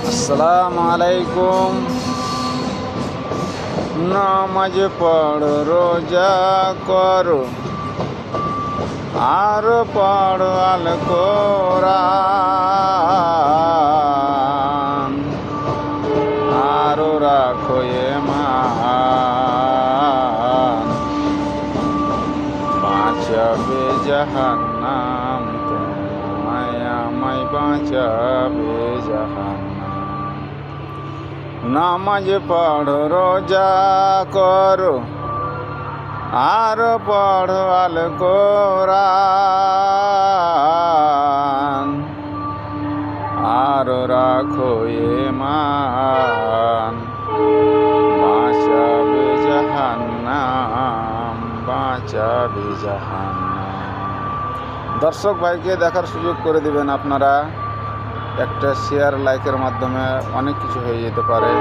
আসসালামু আলাইকুম। নামাজ পড়ো, রোজা করো, আর পড়ো আল কোরআন, আরো রাখো ঈমান, বাঁচাবে জাহান্নাম, তোমায় আমায় বাঁচাবে জাহান্নাম। নামাজ পড়ো, রোজা করো, আর পড়ো আল কোরআন, আর রাখো ঈমান, বাঁচাবে জাহান্নাম, বাঁচাবে জাহান্নাম। দর্শক ভাইকে দেখার সুযোগ করে দিবেন আপনারা। একটা শেয়ার লাইকের মাধ্যমে অনেক কিছু হয়ে যেতে পারে।